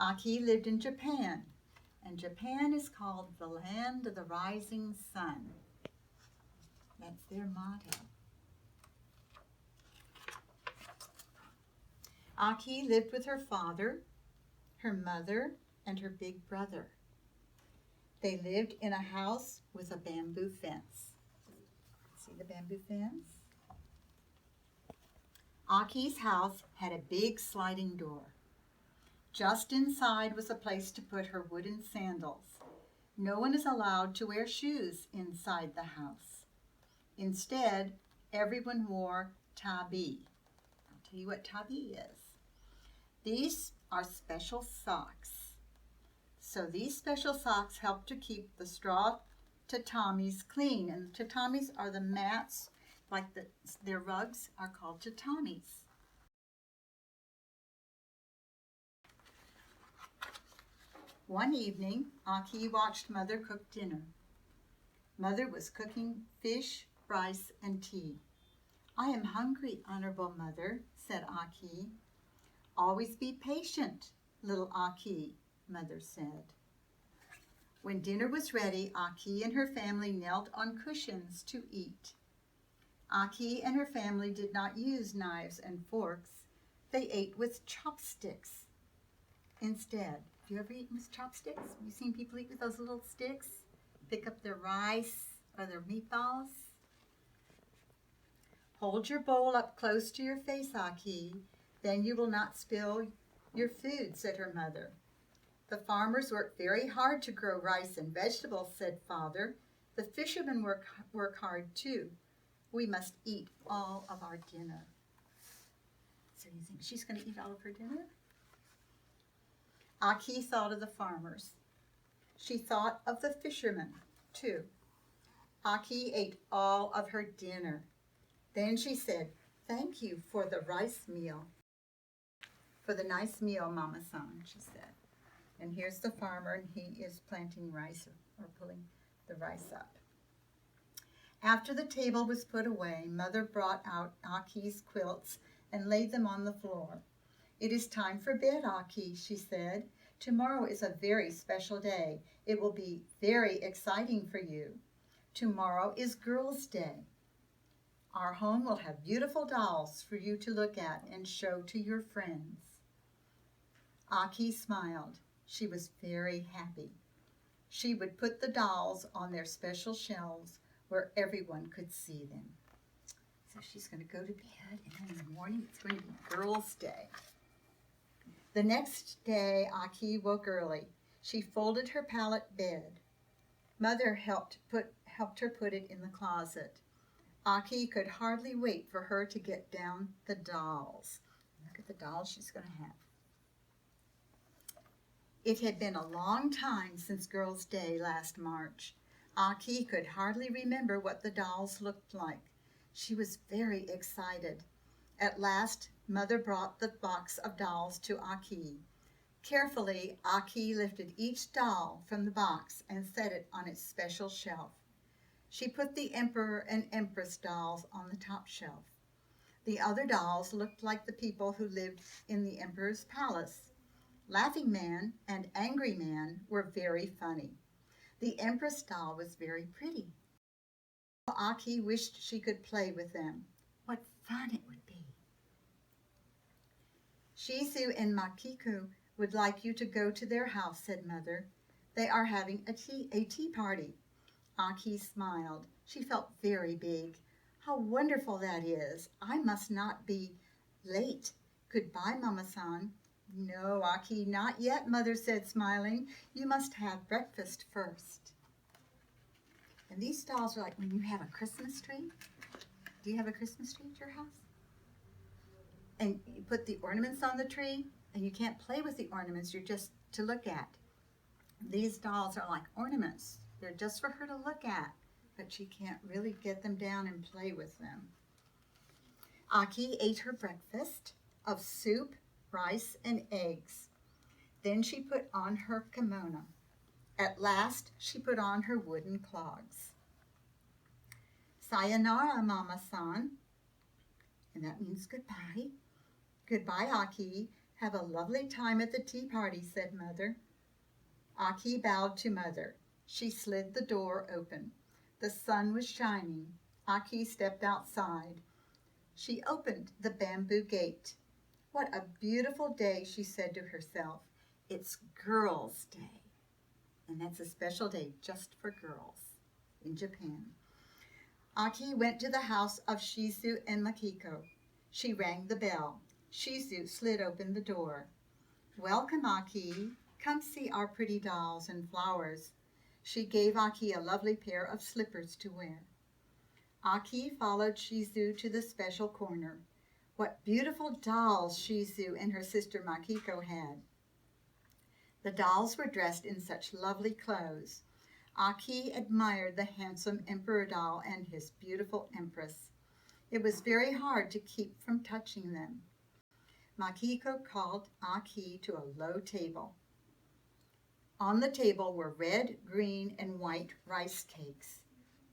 Aki lived in Japan, and Japan is called the land of the rising sun. That's their motto. Aki lived with her father, her mother, and her big brother. They lived in a house with a bamboo fence. See the bamboo fence? Aki's house had a big sliding door. Just inside was a place to put her wooden sandals. No one is allowed to wear shoes inside the house. Instead, everyone wore tabi. I'll tell you what tabi is. These are special socks. So these special socks help to keep the straw tatamis clean. And tatamis are the mats, like their rugs are called tatamis. One evening, Aki watched Mother cook dinner. Mother was cooking fish, rice, and tea. "I am hungry, Honorable Mother," said Aki. "Always be patient, little Aki," Mother said. When dinner was ready, Aki and her family knelt on cushions to eat. Aki and her family did not use knives and forks. They ate with chopsticks instead. Have you ever eaten with chopsticks? Have you seen people eat with those little sticks? Pick up their rice or their meatballs? "Hold your bowl up close to your face, Aki. Then you will not spill your food," said her mother. "The farmers work very hard to grow rice and vegetables," said Father. "The fishermen work hard too. We must eat all of our dinner." So you think she's going to eat all of her dinner? Aki thought of the farmers. She thought of the fishermen too. Aki ate all of her dinner. Then she said, "Thank you for the rice meal." "For the nice meal, Mama-san," she said. And here's the farmer, and he is planting rice or pulling the rice up. After the table was put away, Mother brought out Aki's quilts and laid them on the floor. "It is time for bed, Aki," she said. "Tomorrow is a very special day. It will be very exciting for you. Tomorrow is Girls' Day. Our home will have beautiful dolls for you to look at and show to your friends." Aki smiled. She was very happy. She would put the dolls on their special shelves where everyone could see them. So she's going to go to bed, and then in the morning it's going to be Girls' Day. The next day, Aki woke early. She folded her pallet bed. Mother helped her put it in the closet. Aki could hardly wait for her to get down the dolls. Look at the dolls she's going to have. It had been a long time since Girls' Day last March. Aki could hardly remember what the dolls looked like. She was very excited. At last, Mother brought the box of dolls to Aki. Carefully, Aki lifted each doll from the box and set it on its special shelf. She put the Emperor and Empress dolls on the top shelf. The other dolls looked like the people who lived in the Emperor's palace. Laughing Man and Angry Man were very funny. The Empress doll was very pretty. Aki wished she could play with them. What fun it would be. "Shizu and Makiku would like you to go to their house," said Mother. "They are having a tea party." Aki smiled. She felt very big. "How wonderful that is. I must not be late. Goodbye, Mama-san." "No, Aki, not yet," Mother said, smiling. "You must have breakfast first." And these dolls are like when you have a Christmas tree. Do you have a Christmas tree at your house? And you put the ornaments on the tree, and you can't play with the ornaments. You're just to look at. These dolls are like ornaments. They're just for her to look at, but she can't really get them down and play with them. Aki ate her breakfast of soup, rice, and eggs. Then she put on her kimono. At last, she put on her wooden clogs. "Sayonara, Mama-san," and that means goodbye. "Goodbye, Aki. Have a lovely time at the tea party, said Mother. Aki bowed to Mother. She slid the door open. The sun was shining. Aki stepped outside. She opened the bamboo gate. What a beautiful day, she said to herself. It's Girls' Day. And that's a special day just for girls in Japan. Aki went to the house of Shizu and Makiko. She rang the bell. Shizu slid open the door. Welcome, Aki. Come see our pretty dolls and flowers. She gave Aki a lovely pair of slippers to wear. Aki followed Shizu to the special corner. What beautiful dolls Shizu and her sister Makiko had. The dolls were dressed in such lovely clothes. Aki admired the handsome emperor doll and his beautiful empress. It was very hard to keep from touching them. Makiko called Aki to a low table. On the table were red, green, and white rice cakes.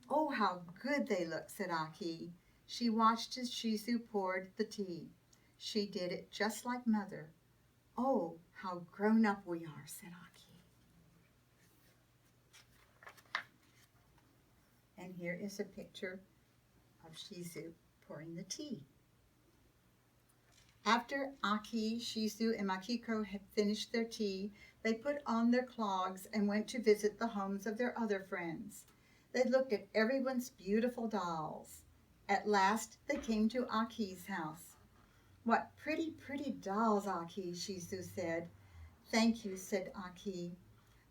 Oh, how good they look, said Aki. She watched as Shizu poured the tea. She did it just like Mother. Oh, how grown up we are, said Aki. And here is a picture of Shizu pouring the tea. After Aki, Shizu, and Makiko had finished their tea, they put on their clogs and went to visit the homes of their other friends. They looked at everyone's beautiful dolls. At last, they came to Aki's house. What pretty, pretty dolls, Aki, Shizu said. Thank you, said Aki.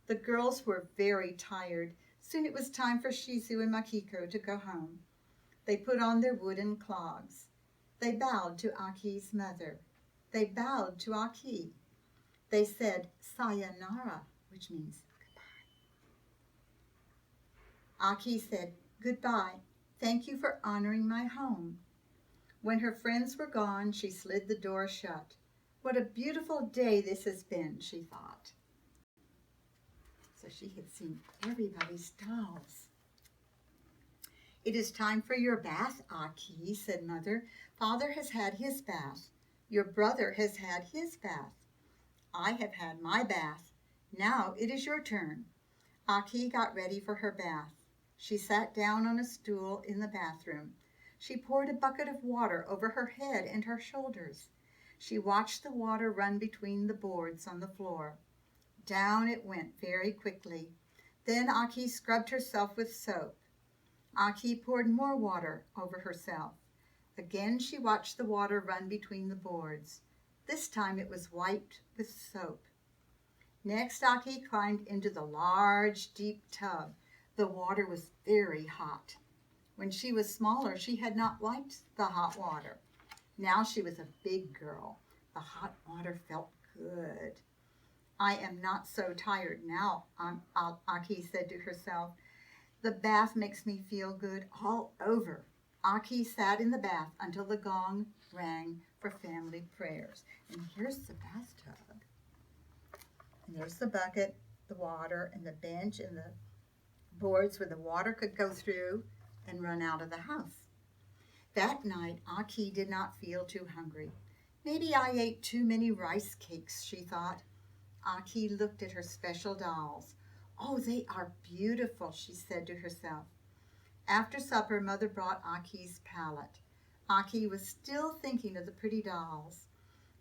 The girls were very tired. Soon it was time for Shizu and Makiko to go home. They put on their wooden clogs. They bowed to Aki's mother. They bowed to Aki. They said sayonara, which means goodbye. Aki said, goodbye. Thank you for honoring my home. When her friends were gone, she slid the door shut. What a beautiful day this has been, she thought. So she had seen everybody's dolls. It is time for your bath, Aki, said Mother. Father has had his bath. Your brother has had his bath. I have had my bath. Now it is your turn. Aki got ready for her bath. She sat down on a stool in the bathroom. She poured a bucket of water over her head and her shoulders. She watched the water run between the boards on the floor. Down it went very quickly. Then Aki scrubbed herself with soap. Aki poured more water over herself. Again she watched the water run between the boards. This time it was wiped with soap. Next, Aki climbed into the large, deep tub. The water was very hot. When she was smaller, she had not liked the hot water. Now she was a big girl. The hot water felt good. I am not so tired now, Aki said to herself. The bath makes me feel good all over. Aki sat in the bath until the gong rang for family prayers. And here's the bathtub. And there's the bucket, the water, and the bench, and the boards where the water could go through and run out of the house. That night, Aki did not feel too hungry. Maybe I ate too many rice cakes, she thought. Aki looked at her special dolls. Oh, they are beautiful, she said to herself. After supper, Mother brought Aki's palette. Aki was still thinking of the pretty dolls.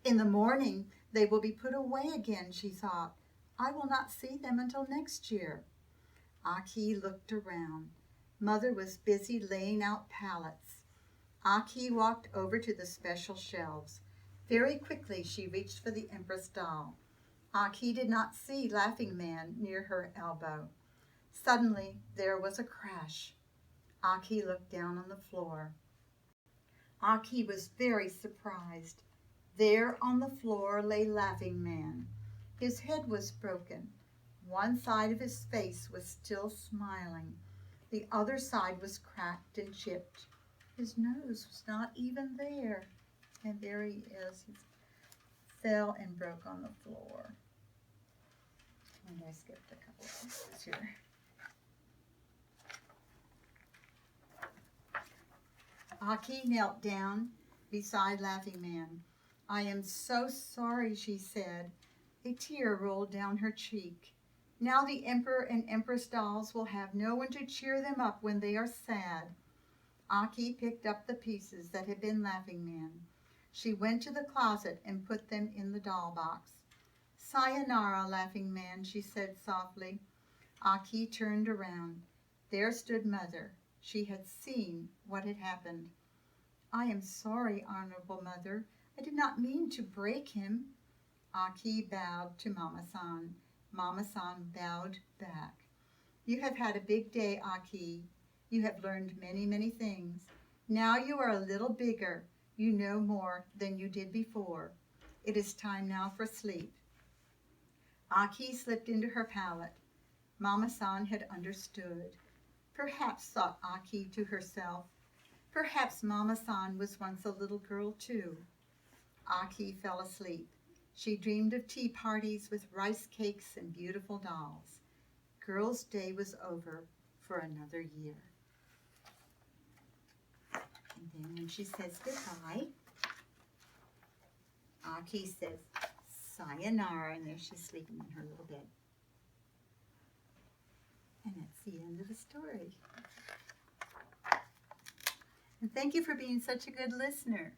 In the morning, they will be put away again, she thought. I will not see them until next year. Aki looked around. Mother was busy laying out palettes. Aki walked over to the special shelves. Very quickly, she reached for the Empress doll. Aki did not see Laughing Man near her elbow. Suddenly, there was a crash. Aki looked down on the floor. Aki was very surprised. There on the floor lay Laughing Man. His head was broken. One side of his face was still smiling. The other side was cracked and chipped. His nose was not even there. And there he is. He fell and broke on the floor. And I skipped a couple of pieces here. Aki knelt down beside Laughing Man. I am so sorry, she said. A tear rolled down her cheek. Now the Emperor and Empress dolls will have no one to cheer them up when they are sad. Aki picked up the pieces that had been Laughing Man. She went to the closet and put them in the doll box. Sayonara, Laughing Man, she said softly. Aki turned around. There stood Mother. She had seen what had happened. I am sorry, Honorable Mother. I did not mean to break him. Aki bowed to Mama-san. Mama-san bowed back. You have had a big day, Aki. You have learned many, many things. Now you are a little bigger. You know more than you did before. It is time now for sleep. Aki slipped into her pallet. Mama-san had understood. Perhaps, thought Aki to herself, perhaps Mama-san was once a little girl too. Aki fell asleep. She dreamed of tea parties with rice cakes and beautiful dolls. Girls' Day was over for another year. And then when she says goodbye, Aki says sayonara, and there she's sleeping in her little bed. And that's the end of the story. And thank you for being such a good listener.